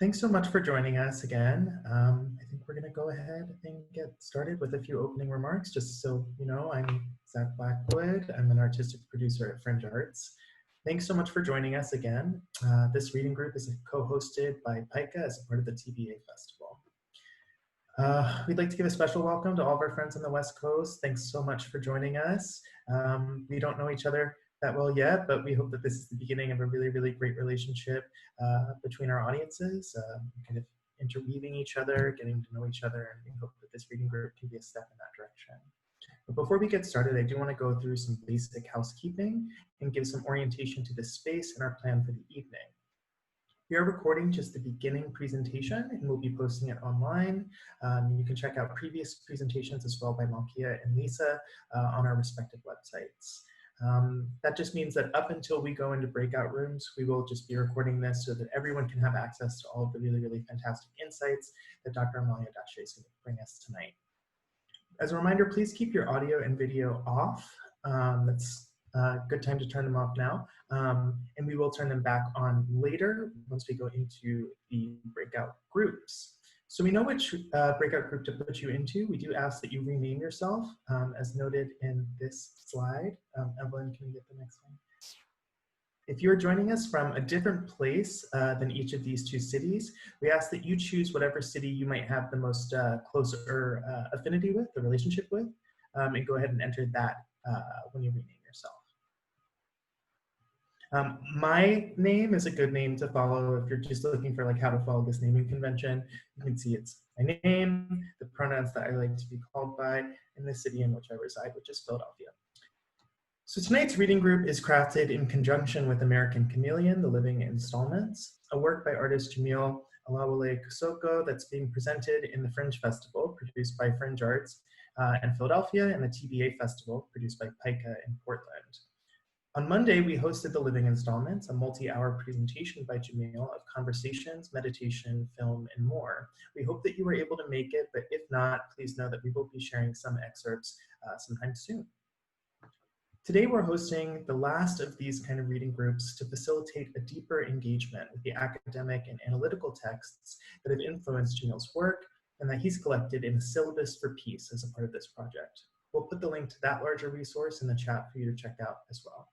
Thanks so much for joining us again. I think we're going to go ahead and get started with a few opening remarks. Just so you know, I'm Zach Blackwood. I'm an artistic producer at FringeArts. Thanks so much for joining us again. This reading group is co-hosted by Pika as a part of the TBA Festival. We'd like to give a special welcome to all of our friends on the West Coast. Thanks so much for joining us. We don't know each other that well yet, but we hope that this is the beginning of a really, really great relationship between our audiences, kind of interweaving each other, getting to know each other, and we hope that this reading group can be a step in that direction. But before we get started, I do want to go through some basic housekeeping and give some orientation to this space and our plan for the evening. We are recording just the beginning presentation and we'll be posting it online. You can check out previous presentations as well by Malkia and Lisa on our respective websites. That just means that up until we go into breakout rooms, we will just be recording this so that everyone can have access to all of the really, really fantastic insights that Dr. Amalia Dache is going to bring us tonight. As a reminder, please keep your audio and video off. That's a good time to turn them off now. And we will turn them back on later once we go into the breakout groups. So we know which breakout group to put you into. We do ask that you rename yourself as noted in this slide. Evelyn, can we get the next one? If you're joining us from a different place than each of these two cities, we ask that you choose whatever city you might have the most closer affinity with, the relationship with, and go ahead and enter that when you rename yourself. My name is a good name to follow if you're just looking for like how to follow this naming convention. You can see it's my name, the pronouns that I like to be called by, and the city in which I reside, which is Philadelphia. So tonight's reading group is crafted in conjunction with American Chameleon, The Living Installments, a work by artist Jaamil Olawale Kosoko that's being presented in the Fringe Festival, produced by FringeArts in Philadelphia, and the TBA Festival, produced by Pika in Portland. On Monday, we hosted The Living Installments, a multi-hour presentation by Jaamil of conversations, meditation, film, and more. We hope that you were able to make it, but if not, please know that we will be sharing some excerpts sometime soon. Today, we're hosting the last of these kind of reading groups to facilitate a deeper engagement with the academic and analytical texts that have influenced Jaamil's work and that he's collected in a syllabus for peace as a part of this project. We'll put the link to that larger resource in the chat for you to check out as well.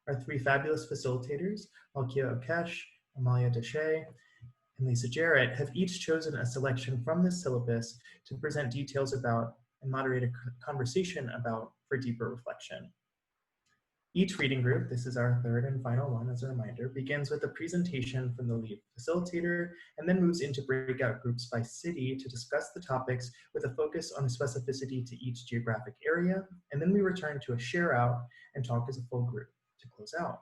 Our three fabulous facilitators, Malkia Okesh, Amalia Dache, and Lisa Jarrett, have each chosen a selection from this syllabus to present details about and moderate a conversation about for deeper reflection. Each reading group, this is our third and final one as a reminder, begins with a presentation from the lead facilitator and then moves into breakout groups by city to discuss the topics with a focus on the specificity to each geographic area. And then we return to a share out and talk as a full group to close out.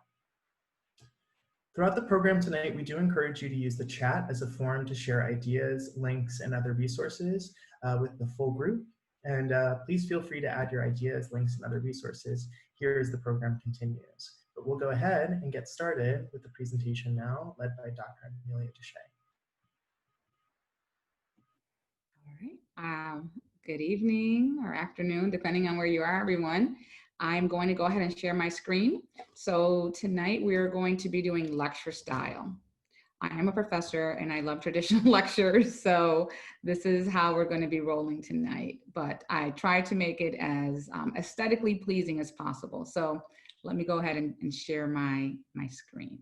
Throughout the program tonight, we do encourage you to use the chat as a forum to share ideas, links, and other resources with the full group. And please feel free to add your ideas, links, and other resources here as the program continues. But we'll go ahead and get started with the presentation now, led by Dr. Amalia Dache. All right. Good evening or afternoon, depending on where you are, everyone. I'm going to go ahead and share my screen. So tonight we're going to be doing lecture style. I am a professor and I love traditional lectures, so this is how we're going to be rolling tonight. But I try to make it as aesthetically pleasing as possible. So let me go ahead and share my screen.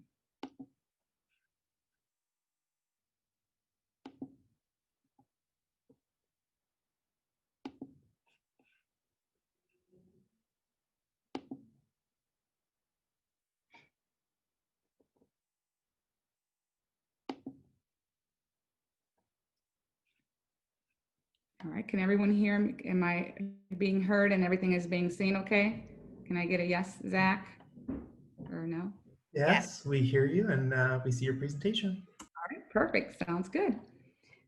All right, can everyone hear me? Am I being heard and everything is being seen okay? Can I get a yes, Zach, or no? Yes, we hear you and we see your presentation. All right, perfect, sounds good.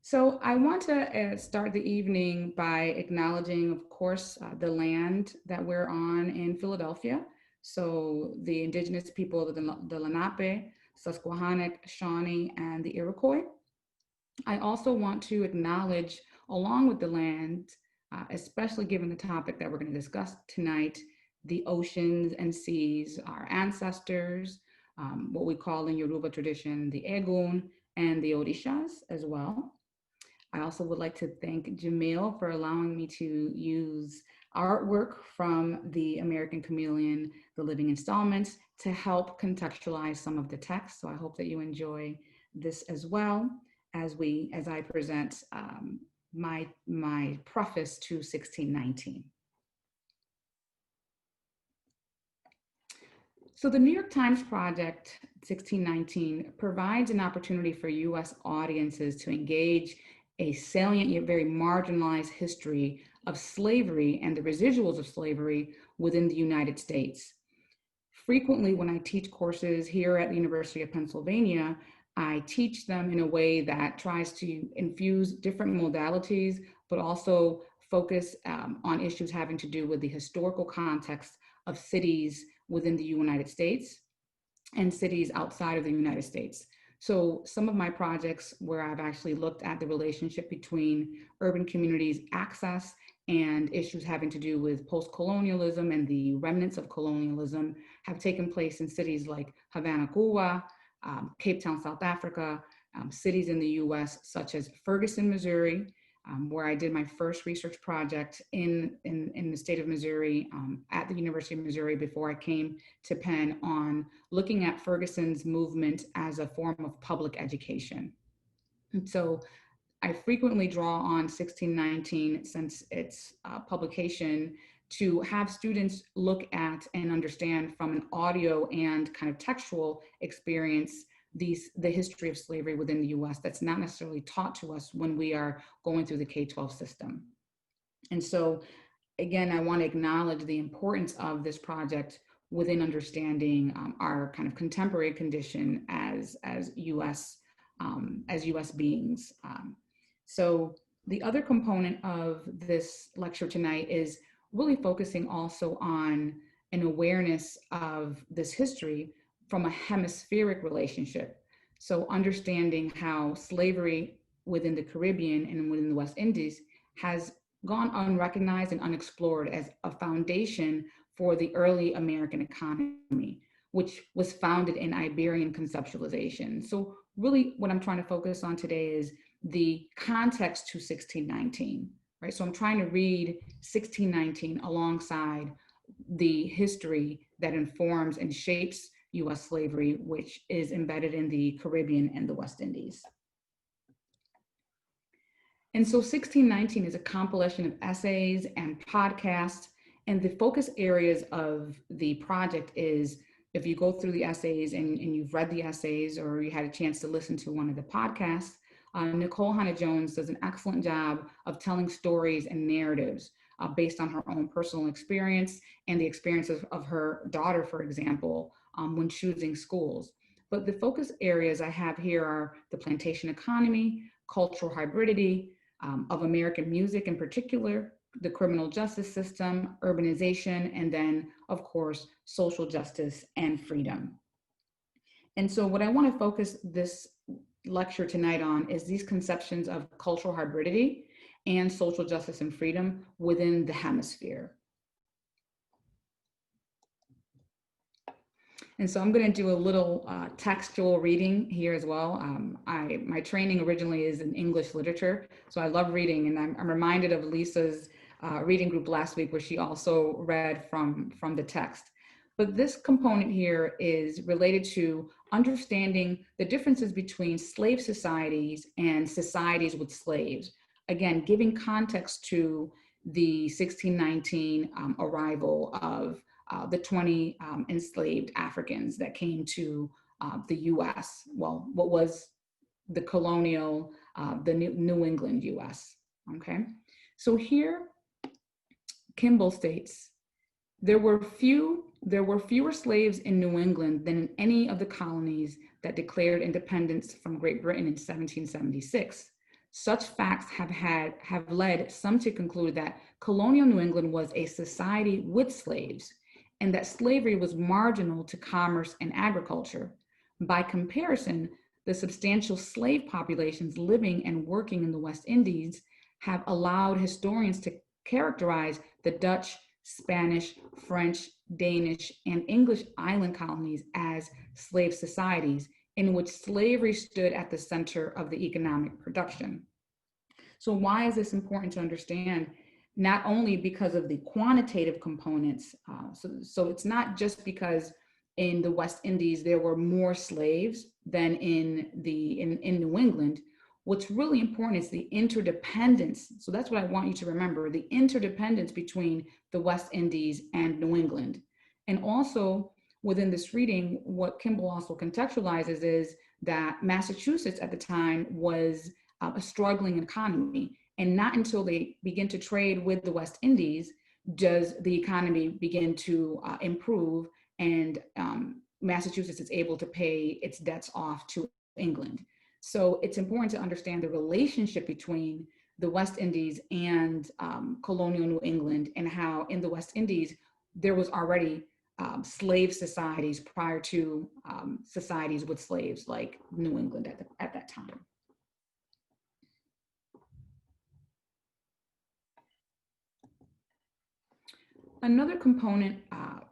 So I want to start the evening by acknowledging, of course, the land that we're on in Philadelphia. So the indigenous people, the Lenape, Susquehannock, Shawnee, and the Iroquois. I also want to acknowledge, along with the land, especially given the topic that we're going to discuss tonight, the oceans and seas, our ancestors, what we call in Yoruba tradition, the Egun, and the Odishas as well. I also would like to thank Jaamil for allowing me to use artwork from the American Chameleon, The Living Installments, to help contextualize some of the text. So I hope that you enjoy this as well as I present my preface to 1619. So the New York Times Project 1619 provides an opportunity for US audiences to engage a salient yet very marginalized history of slavery and the residuals of slavery within the United States. Frequently, when I teach courses here at the University of Pennsylvania, I teach them in a way that tries to infuse different modalities, but also focus on issues having to do with the historical context of cities within the United States and cities outside of the United States. So some of my projects where I've actually looked at the relationship between urban communities' access and issues having to do with post-colonialism and the remnants of colonialism have taken place in cities like Havana, Cuba, Cape Town, South Africa, cities in the US such as Ferguson, Missouri, where I did my first research project in the state of Missouri at the University of Missouri before I came to Penn on looking at Ferguson's movement as a form of public education. And so I frequently draw on 1619 since its publication to have students look at and understand from an audio and kind of textual experience the history of slavery within the US that's not necessarily taught to us when we are going through the K-12 system. And so, again, I want to acknowledge the importance of this project within understanding our kind of contemporary condition as US beings. So the other component of this lecture tonight is really focusing also on an awareness of this history from a hemispheric relationship. So understanding how slavery within the Caribbean and within the West Indies has gone unrecognized and unexplored as a foundation for the early American economy, which was founded in Iberian conceptualization. So really what I'm trying to focus on today is the context to 1619, right? So I'm trying to read 1619 alongside the history that informs and shapes US slavery, which is embedded in the Caribbean and the West Indies. And so 1619 is a compilation of essays and podcasts, and the focus areas of the project is, if you go through the essays and you've read the essays or you had a chance to listen to one of the podcasts, Nicole Hannah-Jones does an excellent job of telling stories and narratives based on her own personal experience and the experiences of her daughter, for example, when choosing schools. But the focus areas I have here are the plantation economy, cultural hybridity of American music in particular, the criminal justice system, urbanization, and then, of course, social justice and freedom. And so what I want to focus this lecture tonight on is these conceptions of cultural hybridity and social justice and freedom within the hemisphere. And so I'm going to do a little textual reading here as well. My training originally is in English literature, so I love reading, and I'm reminded of Lisa's reading group last week where she also read from the text. But this component here is related to understanding the differences between slave societies and societies with slaves. Again, giving context to the 1619 arrival of the 20 enslaved Africans that came to the US, well, what was the colonial, the New England US, okay? So here, Kimball states, there were fewer slaves in New England than in any of the colonies that declared independence from Great Britain in 1776. Such facts have led some to conclude that colonial New England was a society with slaves, and that slavery was marginal to commerce and agriculture. By comparison, the substantial slave populations living and working in the West Indies have allowed historians to characterize the Dutch, Spanish, French, Danish, and English island colonies as slave societies, in which slavery stood at the center of the economic production. So why is this important to understand? Not only because of the quantitative components, so it's not just because in the West Indies there were more slaves than in New England. What's really important is the interdependence. So that's what I want you to remember, the interdependence between the West Indies and New England. And also within this reading, what Kimball also contextualizes is that Massachusetts at the time was a struggling economy. And not until they begin to trade with the West Indies does the economy begin to improve, and Massachusetts is able to pay its debts off to England. So it's important to understand the relationship between the West Indies and colonial New England, and how in the West Indies, there was already slave societies prior to societies with slaves like New England at that time. Another component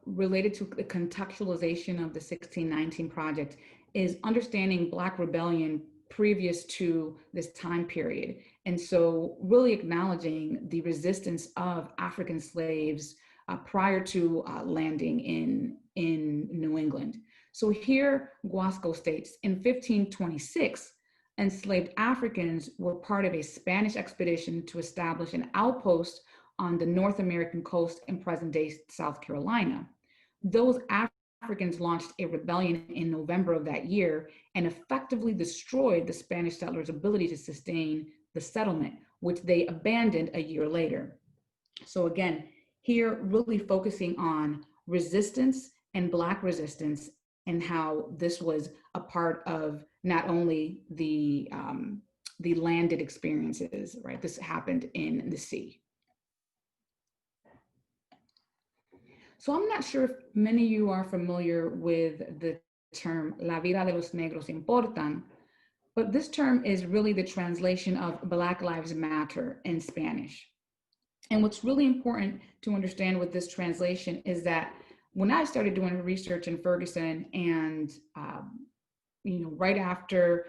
related to the contextualization of the 1619 project is understanding Black rebellion previous to this time period. And so really acknowledging the resistance of African slaves prior to landing in New England. So here, Guasco states, in 1526, enslaved Africans were part of a Spanish expedition to establish an outpost on the North American coast in present-day South Carolina. Those Africans launched a rebellion in November of that year and effectively destroyed the Spanish settlers' ability to sustain the settlement, which they abandoned a year later. So again, here really focusing on resistance and Black resistance, and how this was a part of not only the landed experiences, right? This happened in the sea. So I'm not sure if many of you are familiar with the term La vida de los negros importan, but this term is really the translation of Black Lives Matter in Spanish. And what's really important to understand with this translation is that when I started doing research in Ferguson, and right after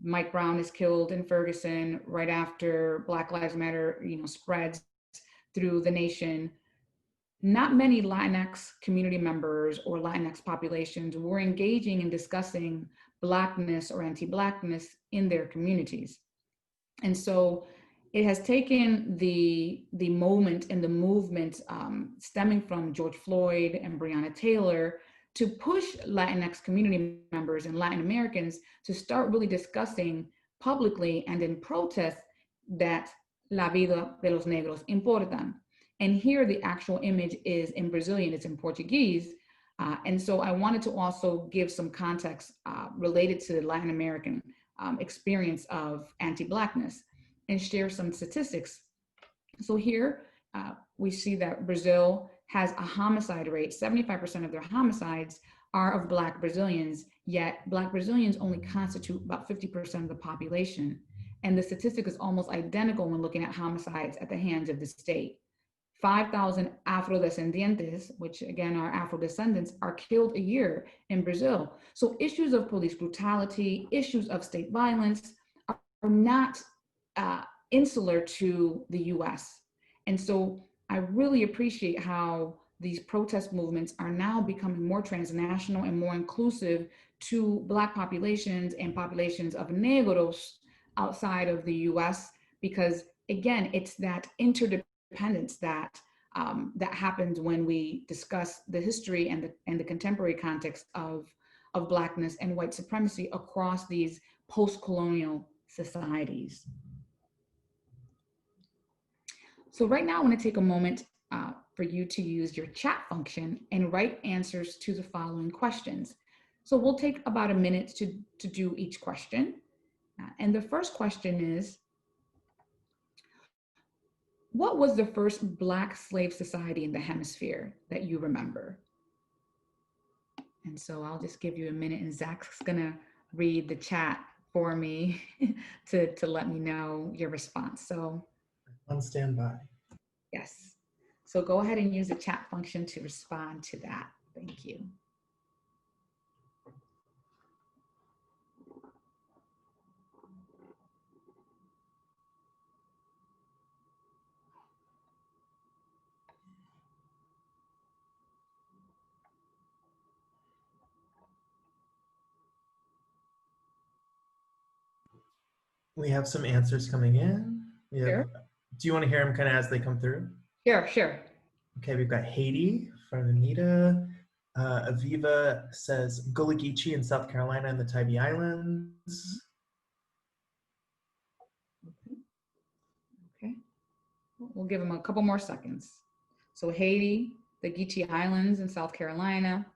Mike Brown is killed in Ferguson, right after Black Lives Matter, spreads through the nation, not many Latinx community members or Latinx populations were engaging in discussing Blackness or anti-Blackness in their communities. And so it has taken the moment and the movement stemming from George Floyd and Breonna Taylor to push Latinx community members and Latin Americans to start really discussing publicly and in protest that la vida de los negros importan. And here the actual image is in Brazilian, it's in Portuguese. And so I wanted to also give some context related to the Latin American experience of anti-Blackness and share some statistics. So here we see that Brazil has a homicide rate. 75% of their homicides are of Black Brazilians, yet Black Brazilians only constitute about 50% of the population. And the statistic is almost identical when looking at homicides at the hands of the state. 5,000 Afrodescendientes, which again are Afro-descendants, are killed a year in Brazil. So issues of police brutality, issues of state violence are not insular to the US. And so I really appreciate how these protest movements are now becoming more transnational and more inclusive to Black populations and populations of Negros outside of the US, because again, it's that interdependence that happens when we discuss the history and the contemporary context of Blackness and white supremacy across these post-colonial societies. So right now I want to take a moment for you to use your chat function and write answers to the following questions. So we'll take about a minute to do each question. And the first question is, what was the first Black slave society in the hemisphere that you remember? And so I'll just give you a minute, and Zach's gonna read the chat for me to let me know your response. So on standby. Yes. So go ahead and use the chat function to respond to that. Thank you. We have some answers coming in. We have, Sure. do you want to hear them kind of as they come through? Sure, sure. Okay, we've got Haiti from Anita. Aviva says Gullah Geechee in South Carolina and the Tybee Islands. Okay. We'll give them a couple more seconds. So Haiti, the Geechee Islands in South Carolina.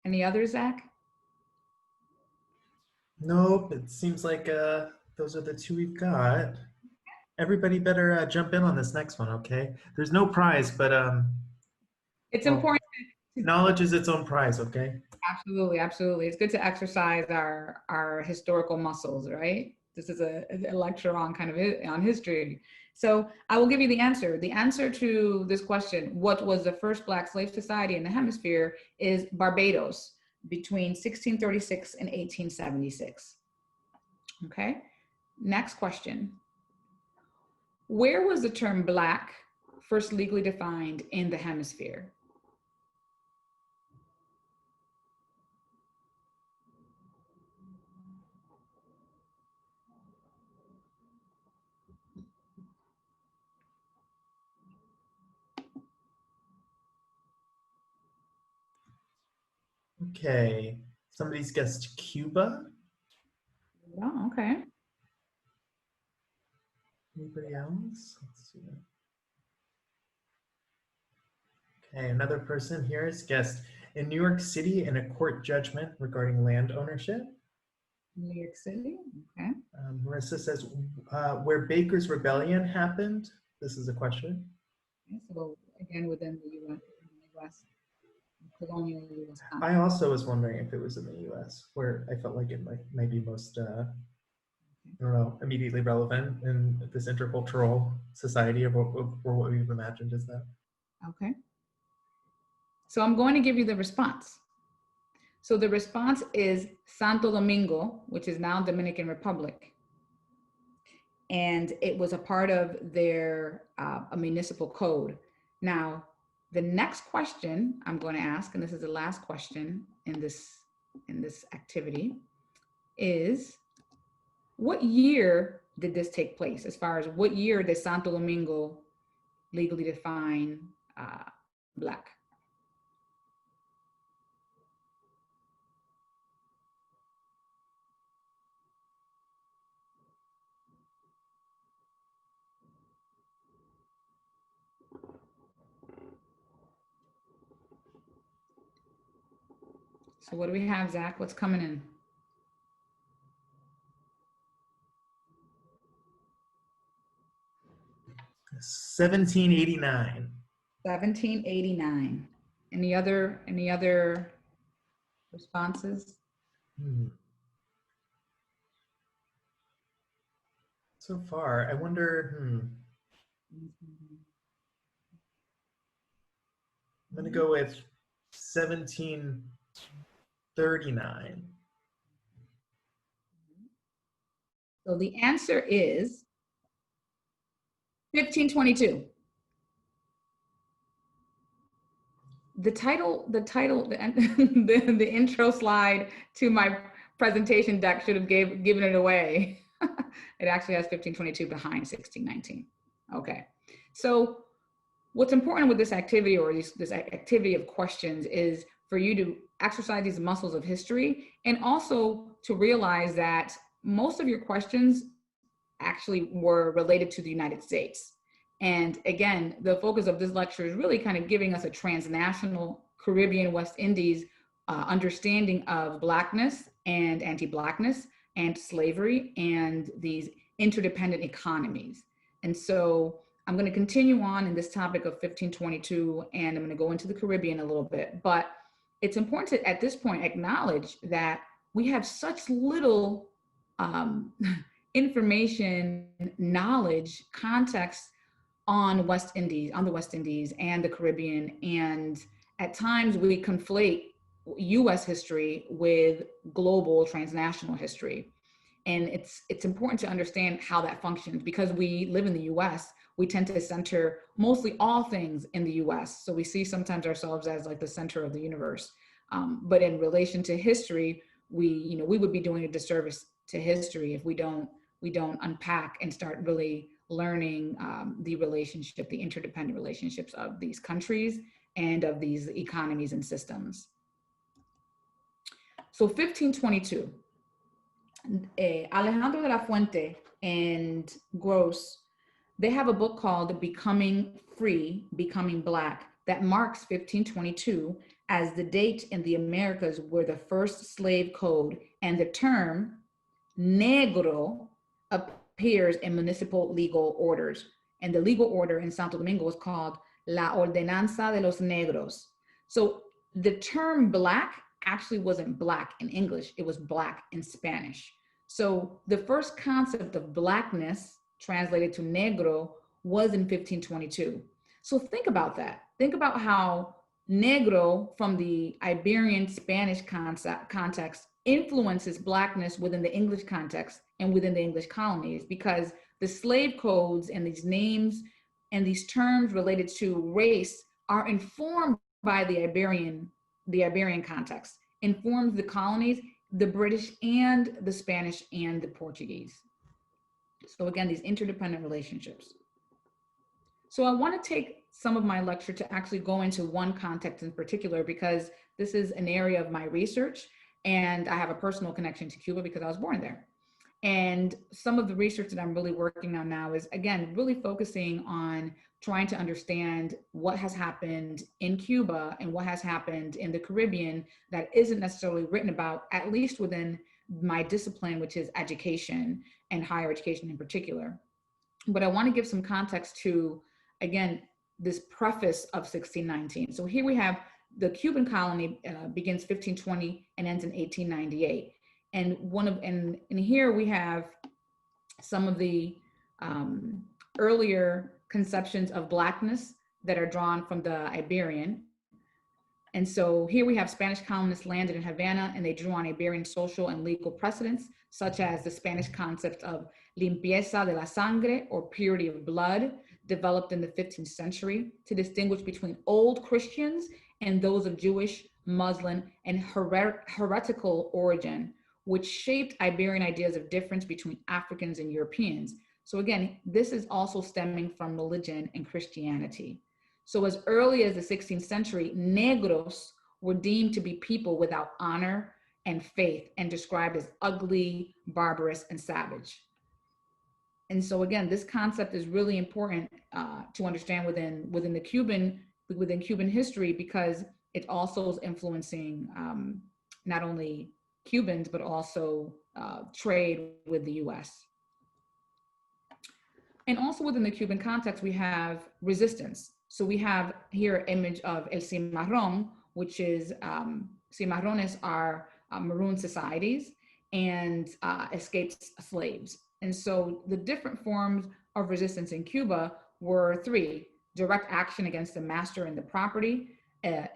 Any others, Zach? Nope, it seems like those are the two we've got. Everybody better jump in on this next one, okay? There's no prize, but It's well, important. knowledge is its own prize, okay? Absolutely, absolutely. It's good to exercise our historical muscles, right? This is a lecture on kind of on history. So I will give you the answer. The answer to this question, what was the first Black slave society in the hemisphere, is Barbados between 1636 and 1876. Okay, next question. Where was the term Black first legally defined in the hemisphere? Okay, somebody's guessed Cuba. Oh, okay. Anybody else? Let's see. Okay, another person here has guessed in New York City in a court judgment regarding land ownership. New York City, okay. Marissa says, where Baker's Rebellion happened. This is a question. Okay, so again, within the U.S. Colonial U.S. I also was wondering if it was in the U.S., where I felt like it might be most, I don't know, immediately relevant in this intercultural society of what we've imagined as that. Okay. So I'm going to give you the response. So the response is Santo Domingo, which is now Dominican Republic. And it was a part of their a municipal code. Now, the next question I'm going to ask, and this is the last question in this activity, is what year did this take place? As far as what year did Santo Domingo legally define Black? So what do we have, Zach? What's coming in? 1789. 1789. Any other responses? So far, I wonder, I'm gonna go with 1739. So the answer is 1522. The intro slide to my presentation deck should have given it away. It actually has 1522 behind 1619. Okay, so what's important with this activity, or this activity of questions, is for you to exercise these muscles of history, and also to realize that most of your questions actually were related to the United States. And again, the focus of this lecture is really kind of giving us a transnational Caribbean West Indies understanding of Blackness and anti-Blackness and slavery and these interdependent economies. And so I'm going to continue on in this topic of 1522, and I'm going to go into the Caribbean a little bit. But it's important to, at this point, acknowledge that we have such little information, knowledge, context on the West Indies and the Caribbean. And at times we conflate US history with global transnational history. And it's important to understand how that functions, because we live in the US, we tend to center mostly all things in the US. So we see sometimes ourselves as like the center of the universe. But in relation to history, we would be doing a disservice to history if we don't unpack and start really learning the interdependent relationships of these countries and of these economies and systems. So 1522, Alejandro de la Fuente and Gross, they have a book called Becoming Free, Becoming Black, that marks 1522 as the date in the Americas where the first slave code and the term negro appears in municipal legal orders. And the legal order in Santo Domingo was called La Ordenanza de los Negros. So the term black actually wasn't black in English, it was black in Spanish. So the first concept of blackness, translated to negro, was in 1522. So think about that. Think about how negro from the Iberian Spanish context influences blackness within the English context and within the English colonies, because the slave codes and these names and these terms related to race are informed by the Iberian context, informs the colonies, the British and the Spanish and the Portuguese. So again, these interdependent relationships. So I want to take some of my lecture to actually go into one context in particular, because this is an area of my research and I have a personal connection to Cuba because I was born there. And some of the research that I'm really working on now is, again, really focusing on trying to understand what has happened in Cuba and what has happened in the Caribbean that isn't necessarily written about, at least within my discipline, which is education and higher education in particular. But I want to give some context to, again, this preface of 1619. So here we have the Cuban colony begins 1520 and ends in 1898. And here we have some of the earlier conceptions of blackness that are drawn from the Iberian. And so here we have Spanish colonists landed in Havana, and they drew on Iberian social and legal precedents, such as the Spanish concept of limpieza de la sangre, or purity of blood, developed in the 15th century to distinguish between old Christians and those of Jewish, Muslim, and heretical origin, which shaped Iberian ideas of difference between Africans and Europeans. So again, this is also stemming from religion and Christianity. So as early as the 16th century, negros were deemed to be people without honor and faith, and described as ugly, barbarous, and savage. And so again, this concept is really important to understand within Cuban history, because it also is influencing not only Cubans, but also trade with the US. And also within the Cuban context, we have resistance. So we have here an image of el cimarrón, which is, cimarrones are maroon societies and escaped slaves. And so the different forms of resistance in Cuba were three: direct action against the master and the property,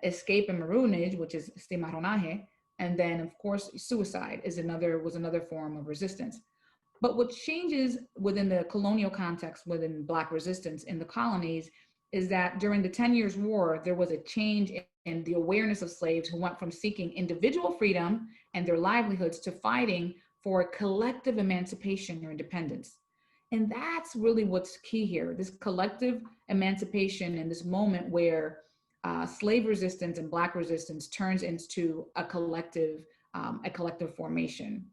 escape and maroonage, which is cimarronaje, and then of course suicide was another form of resistance. But what changes within the colonial context, within Black resistance in the colonies, is that during the 10 Years' War, there was a change in the awareness of slaves who went from seeking individual freedom and their livelihoods to fighting for collective emancipation or independence. And that's really what's key here, this collective emancipation in this moment where slave resistance and Black resistance turns into a collective formation,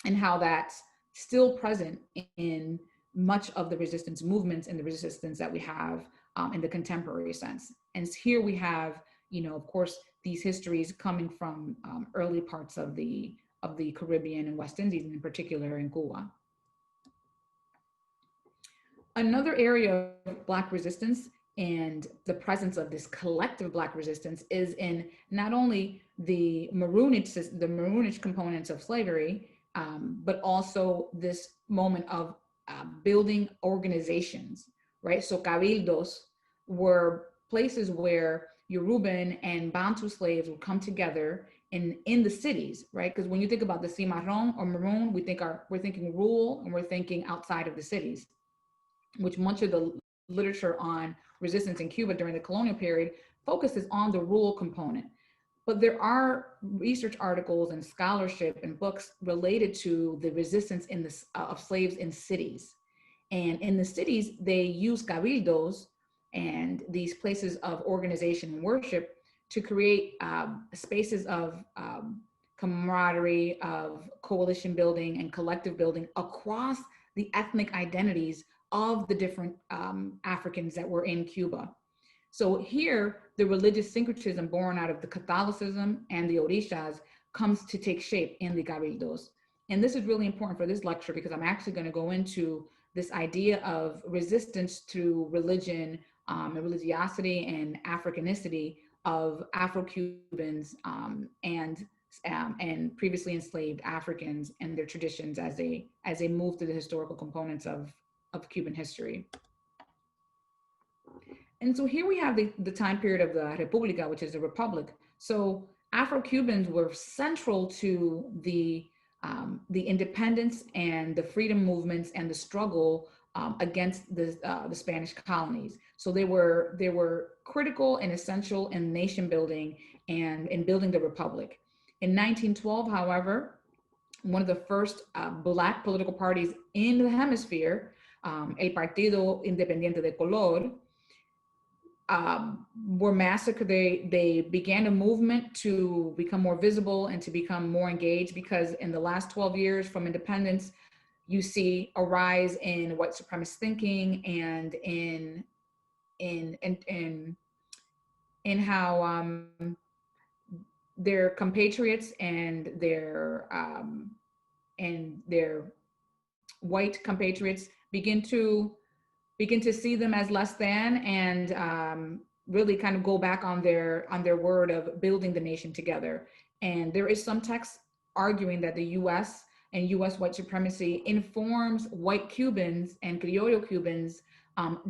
and how that's still present in much of the resistance movements and the resistance that we have in the contemporary sense. And here we have, of course, these histories coming from early parts of the Caribbean and West Indies, in particular in Cuba. Another area of Black resistance and the presence of this collective Black resistance is in not only the maroonage components of slavery, but also this moment of building organizations, right? So cabildos were places where Yoruban and Bantu slaves would come together in the cities, right? Because when you think about the cimarron or maroon, we're thinking rural, and we're thinking outside of the cities, which much of the literature on resistance in Cuba during the colonial period focuses on the rural component. But there are research articles and scholarship and books related to the resistance of slaves in cities. And in the cities, they use cabildos and these places of organization and worship to create spaces of camaraderie, of coalition building and collective building across the ethnic identities of the different Africans that were in Cuba. So here, the religious syncretism born out of the Catholicism and the Orishas comes to take shape in the cabildos. And this is really important for this lecture because I'm actually going to go into this idea of resistance through religion and religiosity and Africanicity of Afro-Cubans and previously enslaved Africans and their traditions as they move through the historical components of Cuban history. And so here we have the time period of the República, which is the Republic. So Afro-Cubans were central to the independence and the freedom movements and the struggle against the Spanish colonies. So they were critical and essential in nation building and in building the Republic. In 1912, however, one of the first Black political parties in the hemisphere, El Partido Independiente de Color, were massacred. They began a movement to become more visible and to become more engaged, because in the last 12 years from independence, you see a rise in white supremacist thinking and in how their compatriots and their white compatriots begin to see them as less than, and really kind of go back on their word of building the nation together. And there is some text arguing that the U.S. and U.S. white supremacy informs white Cubans and Criollo Cubans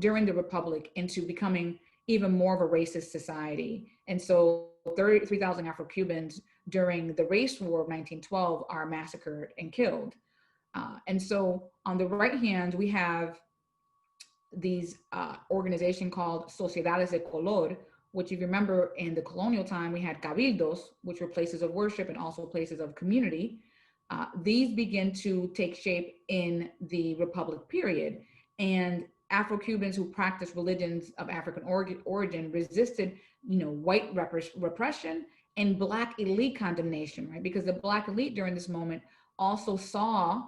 during the Republic into becoming even more of a racist society. And so 33,000 Afro-Cubans during the race war of 1912 are massacred and killed. And so on the right hand, we have these organization called Sociedades de Color, which, if you remember, in the colonial time, we had cabildos, which were places of worship and also places of community. These begin to take shape in the Republic period. And Afro-Cubans who practiced religions of African origin resisted, white repression and Black elite condemnation, right? Because the Black elite during this moment also saw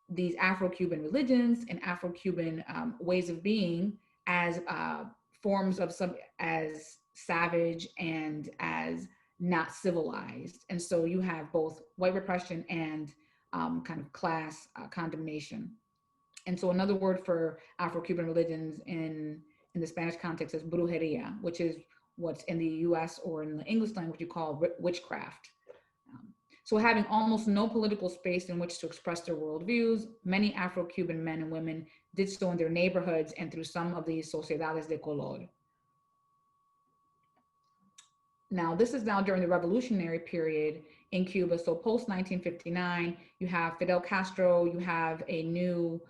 these Afro-Cuban religions and Afro-Cuban ways of being as forms of as savage and as not civilized. And so you have both white repression and kind of class condemnation. And so another word for Afro-Cuban religions in the Spanish context is brujeria, which is what's in the US or in the English language you call witchcraft. So having almost no political space in which to express their worldviews, many Afro-Cuban men and women did so in their neighborhoods and through some of these sociedades de color. Now, this is now during the revolutionary period in Cuba. So post 1959, you have Fidel Castro, you have a new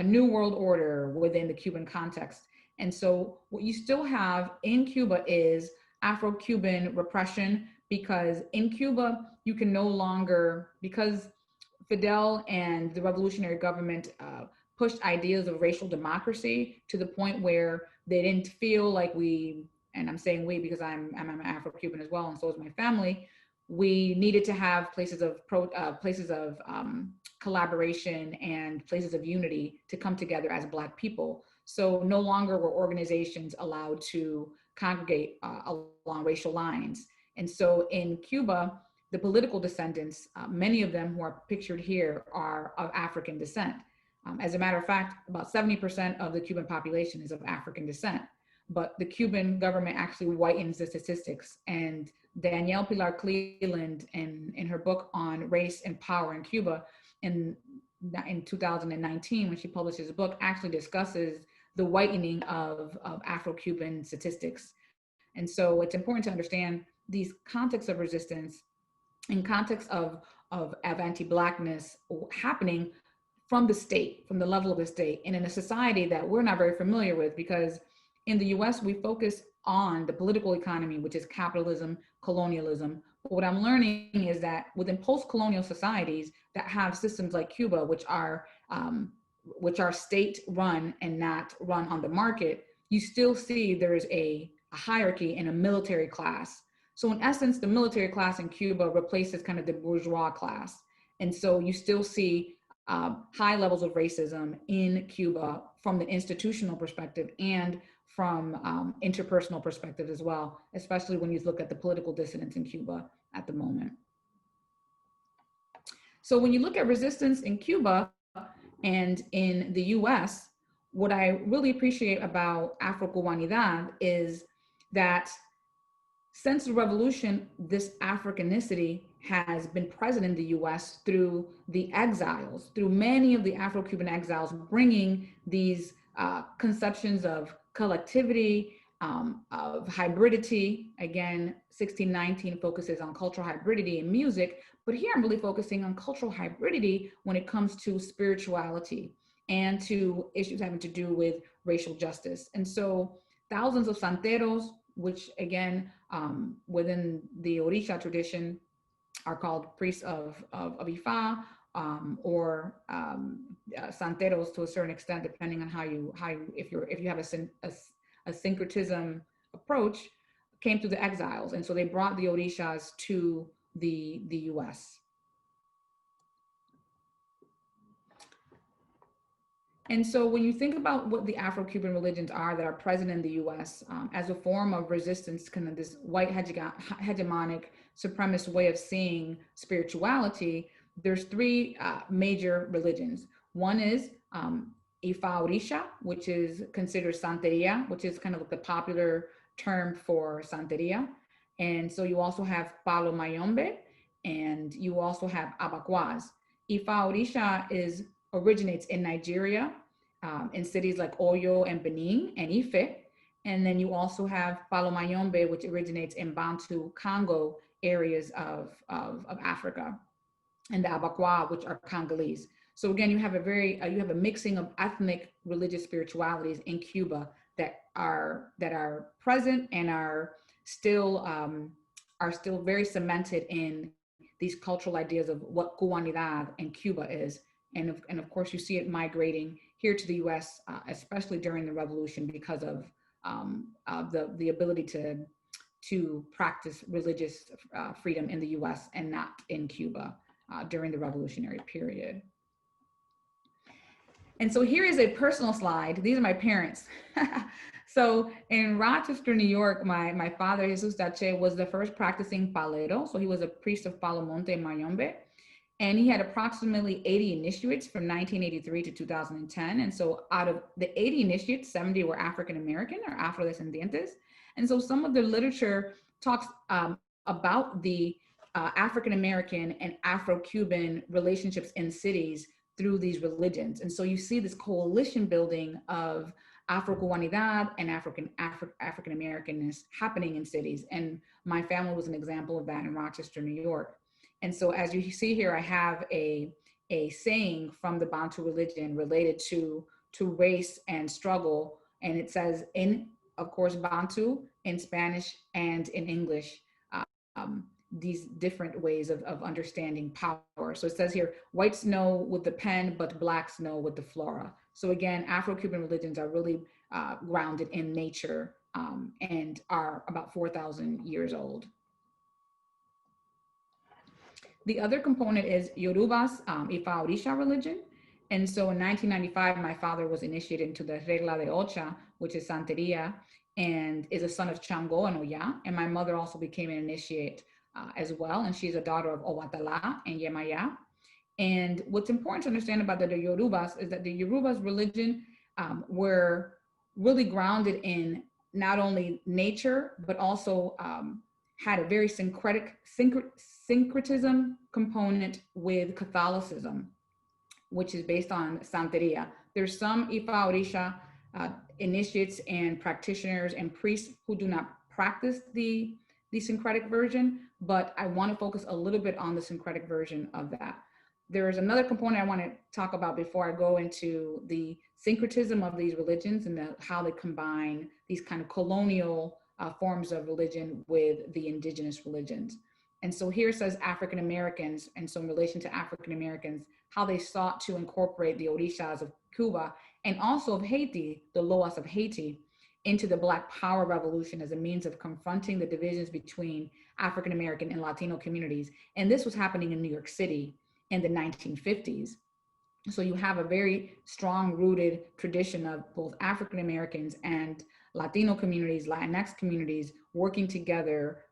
world order within the Cuban context. And so what you still have in Cuba is Afro-Cuban repression, because in Cuba, you can no longer, because Fidel and the revolutionary government pushed ideas of racial democracy to the point where they didn't feel like and I'm saying we because I'm Afro-Cuban as well, and so is my family, we needed to have places of collaboration and places of unity to come together as Black people. So no longer were organizations allowed to congregate along racial lines. And so in Cuba, the political descendants, many of them who are pictured here are of African descent. As a matter of fact, about 70% of the Cuban population is of African descent, but the Cuban government actually whitens the statistics. And Danielle Pilar Cleland, in her book on race and power in Cuba in 2019, when she publishes a book, actually discusses the whitening of Afro-Cuban statistics. And so it's important to understand these contexts of resistance in context of anti-Blackness happening from the state, from the level of the state, and in a society that we're not very familiar with, because in the US, we focus on the political economy, which is capitalism, colonialism. But what I'm learning is that within post-colonial societies that have systems like Cuba, which are state-run and not run on the market, you still see there's a hierarchy and a military class. So in essence, the military class in Cuba replaces kind of the bourgeois class. And so you still see high levels of racism in Cuba from the institutional perspective and from interpersonal perspective as well, especially when you look at the political dissidents in Cuba at the moment. So when you look at resistance in Cuba and in the US, what I really appreciate about Afro-Cubanidad is that since the revolution, this Africanicity has been present in the US through the exiles, through many of the Afro-Cuban exiles, bringing these conceptions of collectivity, of hybridity. Again, 1619 focuses on cultural hybridity in music, but here I'm really focusing on cultural hybridity when it comes to spirituality and to issues having to do with racial justice. And so thousands of santeros, which again, within the Orisha tradition, are called priests of Ifa, or santeros to a certain extent, depending on how you if you have a syncretism approach, came through the exiles, and so they brought the Orishas to the U.S. And so when you think about what the Afro-Cuban religions are that are present in the US as a form of resistance, kind of this white hegemonic supremacist way of seeing spirituality, there's three major religions. One is Ifa Orisha, which is considered Santeria, which is kind of like the popular term for Santeria. And so you also have Palo Mayombe, and you also have Abakwaz. Ifa Orisha originates in Nigeria, in cities like Oyo and Benin and Ife. And then you also have Palo Mayombe, which originates in Bantu, Congo areas of Africa, and the Abakwa, which are Congolese. So again, you have a mixing of ethnic religious spiritualities in Cuba that are present and are still very cemented in these cultural ideas of what Cubanidad and Cuba is. And of course, you see it migrating here to the U.S., especially during the revolution, because of the ability to practice religious freedom in the U.S. and not in Cuba during the revolutionary period. And so here is a personal slide. These are my parents. So in Rochester, New York, my father, Jesus Dache, was the first practicing palero. So he was a priest of Palo Monte Mayombe. And he had approximately 80 initiates from 1983 to 2010. And so out of the 80 initiates, 70 were African-American or Afrodescendientes. And so some of the literature talks about the African-American and Afro-Cuban relationships in cities through these religions. And so you see this coalition building of Afro-Cubanidad and African-Americanness happening in cities. And my family was an example of that in Rochester, New York. And so as you see here, I have a saying from the Bantu religion related to race and struggle. And it says in, of course, Bantu, in Spanish, and in English, these different ways of understanding power. So it says here, whites know with the pen, but blacks know with the flora. So again, Afro-Cuban religions are really grounded in nature and are about 4,000 years old. The other component is Yoruba's Ifa Orisha religion. And so in 1995, my father was initiated into the Regla de Ocha, which is Santeria, and is a son of Chango and Oya. And my mother also became an initiate as well. And she's a daughter of Owatala and Yemaya. And what's important to understand about the Yorubas is that the Yorubas religion were really grounded in not only nature, but also had a very syncretism component with Catholicism, which is based on Santeria. There's some Ifa Orisha initiates and practitioners and priests who do not practice the the syncretic version, but I want to focus a little bit on the syncretic version of that. There's another component I want to talk about before I go into the syncretism of these religions and how they combine these kind of colonial forms of religion with the indigenous religions. And so here it says African Americans, and so in relation to African Americans, how they sought to incorporate the Orishas of Cuba and also of Haiti, the Loas of Haiti, into the Black Power revolution as a means of confronting the divisions between African American and Latino communities. And this was happening in New York City in the 1950s. So you have a very strong rooted tradition of both African Americans and Latino communities, Latinx communities working together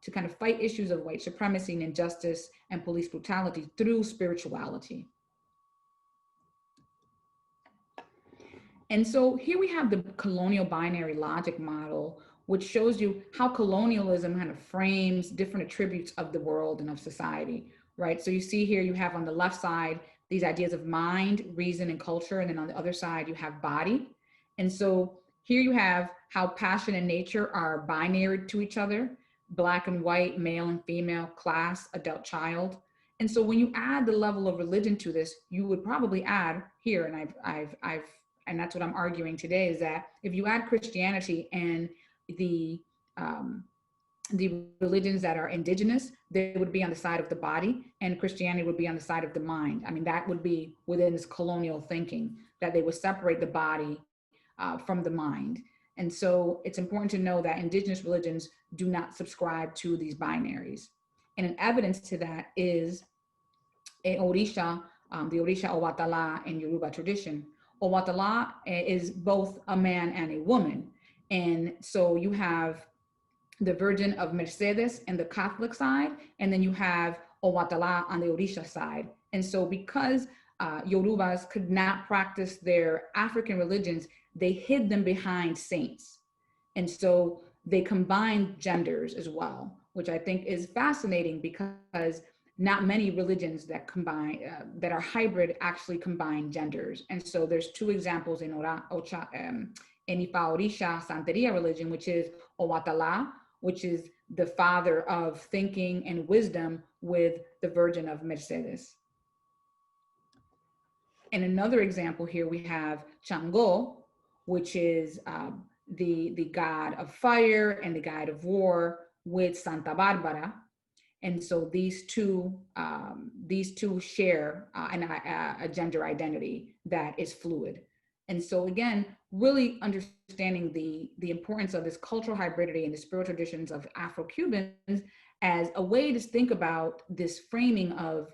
to kind of fight issues of white supremacy and injustice and police brutality through spirituality. And so here we have the colonial binary logic model, which shows you how colonialism kind of frames different attributes of the world and of society, right? So you see here, you have on the left side, these ideas of mind, reason, and culture. And then on the other side, you have body. And so here you have how passion and nature are binary to each other, Black and white, male and female, class, adult, child. And so when you add the level of religion to this, you would probably add here, and and that's what I'm arguing today, is that if you add Christianity and the religions that are indigenous, they would be on the side of the body, and Christianity would be on the side of the mind. I mean, that would be within this colonial thinking, that they would separate the body from the mind. And so it's important to know that indigenous religions do not subscribe to these binaries. And an evidence to that is a Orisha, the Orisha Owatala in Yoruba tradition. Owatala is both a man and a woman. And so you have the Virgin of Mercedes in the Catholic side, and then you have Owatala on the Orisha side. And so because Yorubas could not practice their African religions, they hid them behind saints. And so they combined genders as well, which I think is fascinating because not many religions that combine, that are hybrid actually combine genders. And so there's two examples in Ifa Orisha Santeria religion, which is Owatala, which is the father of thinking and wisdom, with the Virgin of Mercedes. And another example here we have Chango, which is the god of fire and the god of war, with Santa Barbara. And so these two share a gender identity that is fluid. And so again, really understanding the importance of this cultural hybridity and the spiritual traditions of Afro-Cubans as a way to think about this framing of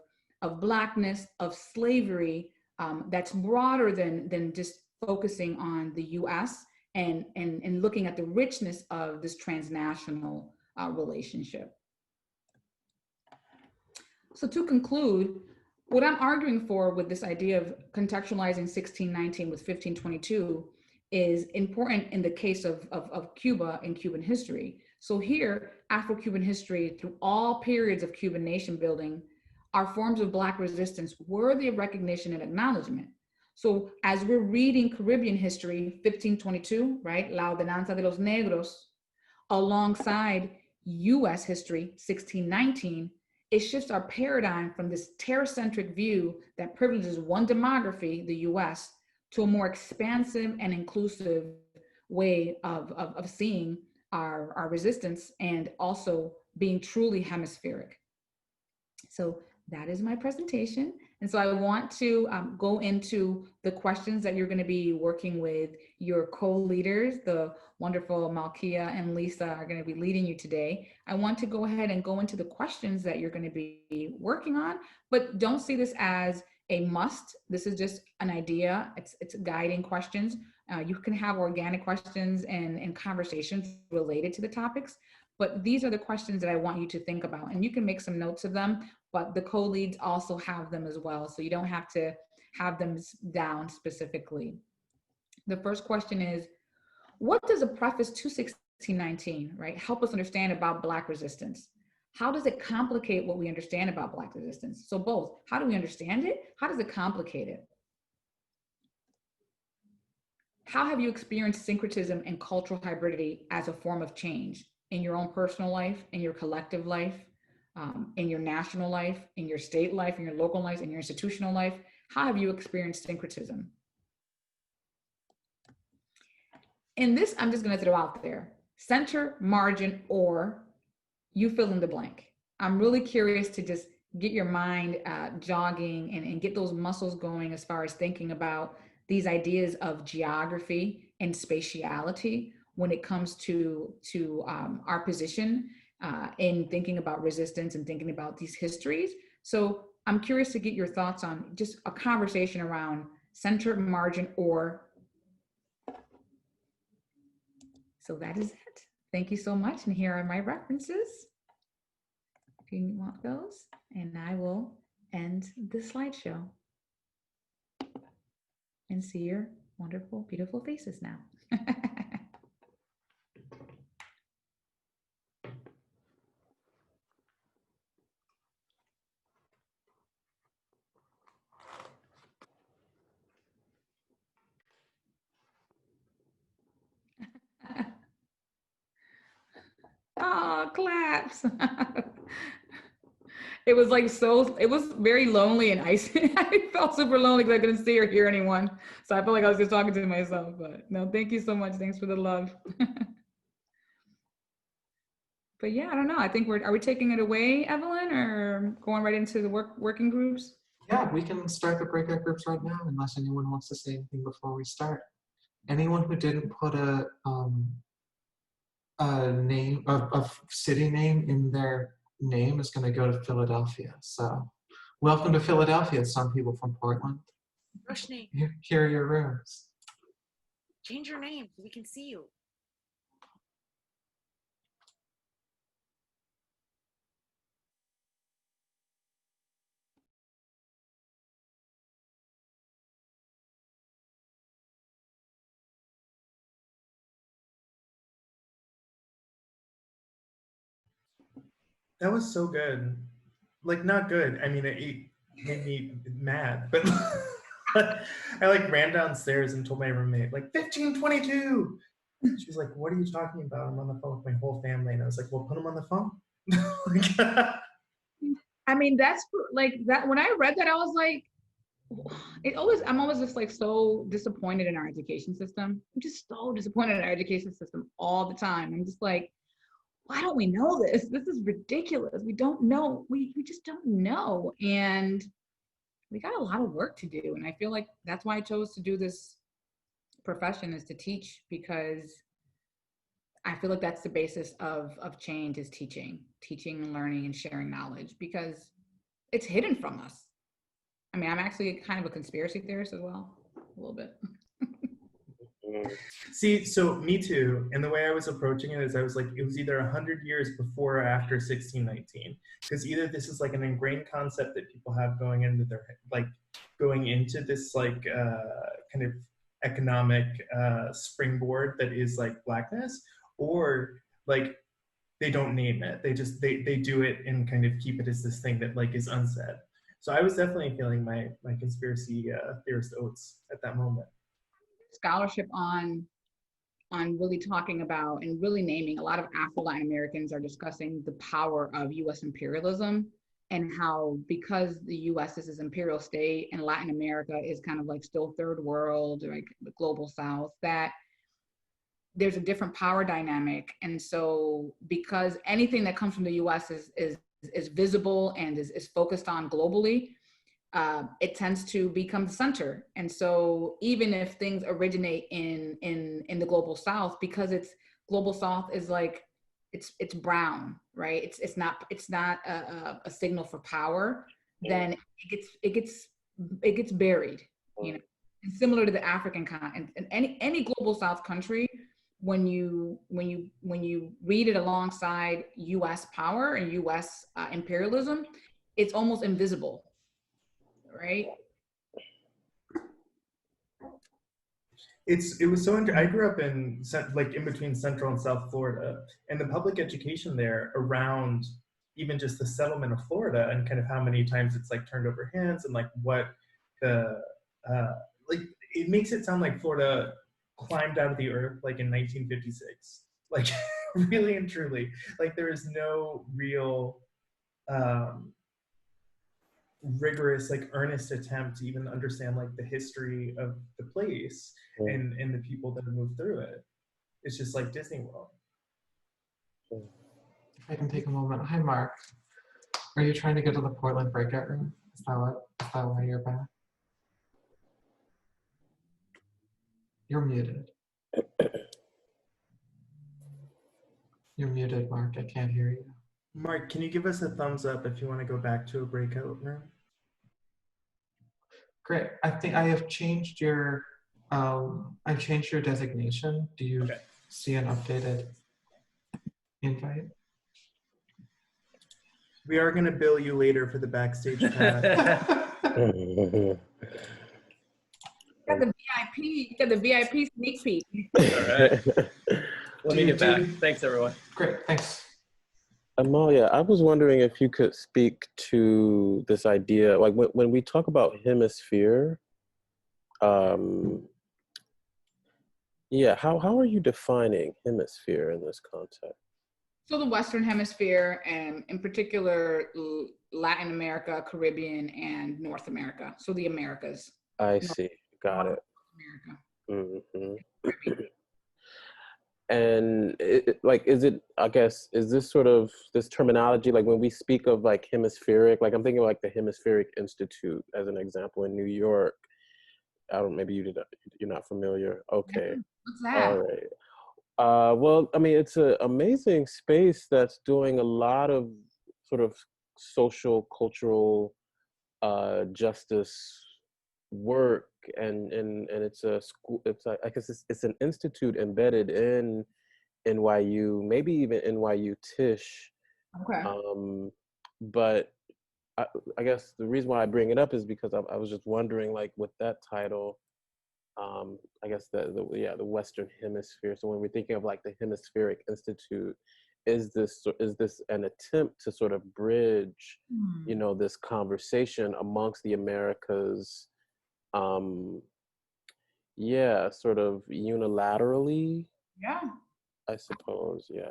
Blackness, of slavery, that's broader than just focusing on the US and looking at the richness of this transnational relationship. So to conclude, what I'm arguing for with this idea of contextualizing 1619 with 1522 is important in the case of Cuba and Cuban history. So here, Afro-Cuban history through all periods of Cuban nation building are forms of Black resistance worthy of recognition and acknowledgement. So as we're reading Caribbean history, 1522, right, La Ordenanza de los Negros, alongside US history, 1619, it shifts our paradigm from this terror-centric view that privileges one demography, the US, to a more expansive and inclusive way of seeing our resistance and also being truly hemispheric. So that is my presentation. And so I want to go into the questions that you're going to be working with your co-leaders. The wonderful Malkia and Lisa are going to be leading you today. I want to go ahead and go into the questions that you're going to be working on, but don't see this as a must. This is just an idea. It's guiding questions. You can have organic questions and conversations related to the topics, but these are the questions that I want you to think about, and you can make some notes of them, but the co-leads also have them as well, so you don't have to have them down specifically. The first question is, what does a preface to 1619, right, help us understand about Black resistance? How does it complicate what we understand about Black resistance? So both, how do we understand it? How does it complicate it? How have you experienced syncretism and cultural hybridity as a form of change? in your own personal life, in your collective life, in your national life, in your state life, in your local life, in your institutional life? How have you experienced syncretism? In this, I'm just going to throw out there, center, margin, or you fill in the blank. I'm really curious to just get your mind jogging and get those muscles going as far as thinking about these ideas of geography and spatiality when it comes to our position in thinking about resistance and thinking about these histories. So I'm curious to get your thoughts on just a conversation around center, margin, or. So that is it. Thank you so much. And here are my references, if you want those. And I will end the slideshow and see your wonderful, beautiful faces now. Oh, claps. It was like it was very lonely and icy. I felt super lonely because I couldn't see or hear anyone. So I felt like I was just talking to myself, but no, thank you so much. Thanks for the love. But yeah, I don't know. I think are we taking it away, Evelyn, or going right into the working groups? Yeah, we can start the breakout groups right now unless anyone wants to say anything before we start. Anyone who didn't put a name of city name in their name is going to go to Philadelphia. So welcome to Philadelphia, some people from Portland. Roshni, Here are your rooms. change your name so we can see you. That was so good. Like, not good. I mean, it made me mad, but I like ran downstairs and told my roommate, like, 1522. She was like, what are you talking about? I'm on the phone with my whole family. And I was like, well, put them on the phone. I mean, that's like that. When I read that, I was like, I'm always just like so disappointed in our education system. I'm just so disappointed in our education system all the time. I'm just like, why don't we know this? This is ridiculous. We don't know. We just don't know. And we got a lot of work to do. And I feel like that's why I chose to do this profession, is to teach, because I feel like that's the basis of change, is teaching and learning and sharing knowledge, because it's hidden from us. I mean, I'm actually kind of a conspiracy theorist as well, a little bit. See, so me too. And the way I was approaching it is I was like, it was either 100 years before or after 1619. Because either this is like an ingrained concept that people have going into their, like, going into this like kind of economic springboard that is like Blackness, or like they don't name it. They just, they do it and kind of keep it as this thing that like is unsaid. So I was definitely feeling my conspiracy theorist oats at that moment. Scholarship on really talking about and really naming. A lot of Afro-Latin Americans are discussing the power of US imperialism, and how, because the US is this imperial state and Latin America is kind of like still third world, or like the global South, that there's a different power dynamic. And so because anything that comes from the US is visible and is focused on globally, it tends to become the center. And so even if things originate in the global South, because it's global South is like, it's brown, right? It's not a signal for power, then it gets buried, you know. And similar to the African continent, and any global South country, when you read it alongside US power and US imperialism, it's almost invisible. Right? It was so I grew up in like in between Central and South Florida, and the public education there around even just the settlement of Florida and kind of how many times it's like turned over hands, and like what the like, it makes it sound like Florida climbed out of the earth like in 1956, like really and truly. Like there is no real rigorous, like earnest attempt to even understand like the history of the place and the people that have moved through it. It's just like Disney World. If I can take a moment. Hi, Mark. Are you trying to go to the Portland breakout room? Is that why you're back? You're muted. You're muted, Mark. I can't hear you. Mark, can you give us a thumbs up if you want to go back to a breakout room? Great. I think I have changed your designation. Do you see an updated invite? We are going to bill you later for the backstage chat. You got the VIP sneak peek. All right. Let me get back. Thanks, everyone. Great, thanks. Amalia, I was wondering if you could speak to this idea, like when we talk about hemisphere, yeah, how are you defining hemisphere in this context? So the Western Hemisphere, and in particular, Latin America, Caribbean, and North America. So the Americas. I see. Got it. America. Mm-hmm. And is this sort of this terminology, like when we speak of like hemispheric, like I'm thinking of like the Hemispheric Institute as an example in New York. Maybe you're not familiar. Okay. What's that? All right. Well, I mean, it's an amazing space that's doing a lot of sort of social, cultural justice work, and it's a school. I guess it's an institute embedded in NYU, maybe even NYU Tisch. Okay. But I guess the reason why I bring it up is because I was just wondering, like, with that title, I guess the Western Hemisphere. So when we're thinking of like the Hemispheric Institute, is this an attempt to sort of bridge, you know, this conversation amongst the Americas, sort of unilaterally? Yeah. I suppose, yeah.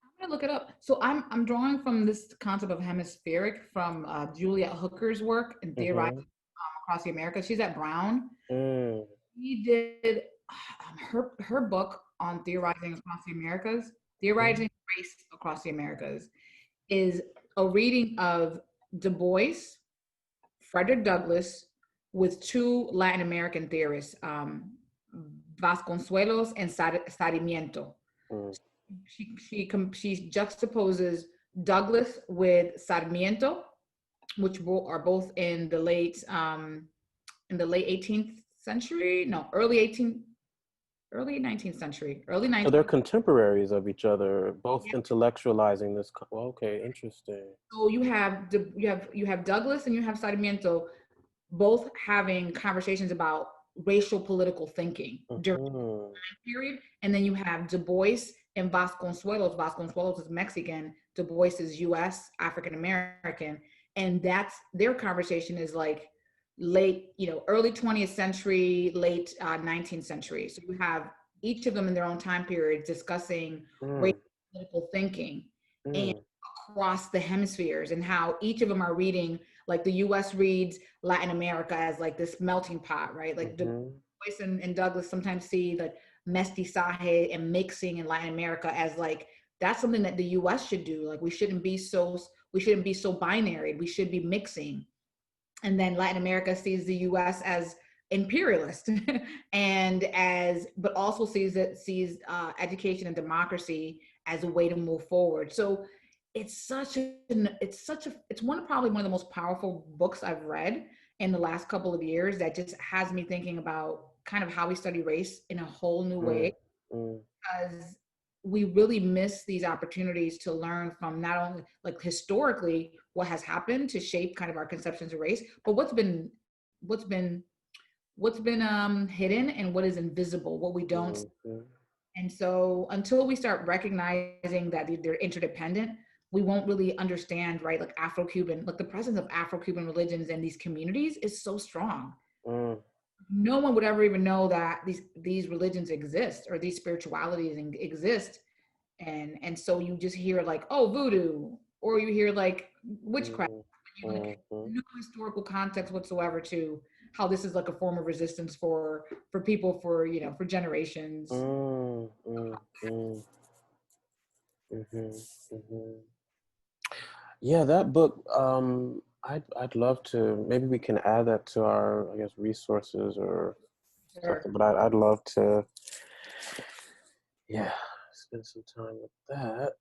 I'm gonna look it up. So I'm drawing from this concept of hemispheric from Juliet Hooker's work in Theorizing Across the Americas. She's at Brown. She did her book on theorizing across the Americas, theorizing race across the Americas, is a reading of Du Bois, Frederick Douglass, with two Latin American theorists, Vasconcelos and Sarmiento. She juxtaposes Douglas with Sarmiento, which are both in the late 18th century, no, early 19th century, early 19th. So they're contemporaries of each other, both intellectualizing this. Well, okay, interesting. So you have Douglas and you have Sarmiento, both having conversations about racial political thinking during the time period, and then you have Du Bois and Vasconcelos. Vasconcelos is Mexican, Du Bois is U.S. African American, and that's their conversation is like late, early 20th century, late 19th century. So you have each of them in their own time period discussing racial political thinking and across the hemispheres, and how each of them are reading, like the U.S. reads Latin America as like this melting pot, right? Like Du Bois and Douglas sometimes see like mestizaje and mixing in Latin America as like, that's something that the U.S. should do. Like we shouldn't be so binary. We should be mixing. And then Latin America sees the U.S. as imperialist but also sees education and democracy as a way to move forward. So it's probably one of the most powerful books I've read in the last couple of years, that just has me thinking about kind of how we study race in a whole new way, because we really miss these opportunities to learn from not only like historically what has happened to shape kind of our conceptions of race, but what's been hidden and what is invisible, what we don't see. And so until we start recognizing that they're interdependent, we won't really understand, right? Like Afro-Cuban, like the presence of Afro-Cuban religions in these communities is so strong. No one would ever even know that these religions exist or these spiritualities exist And so you just hear like, oh, voodoo, or you hear like witchcraft. You like no historical context whatsoever to how this is like a form of resistance for people for, you know, for generations. Yeah, that book, I'd love to, maybe we can add that to our, I guess, resources or something, but I'd love to, yeah, spend some time with that.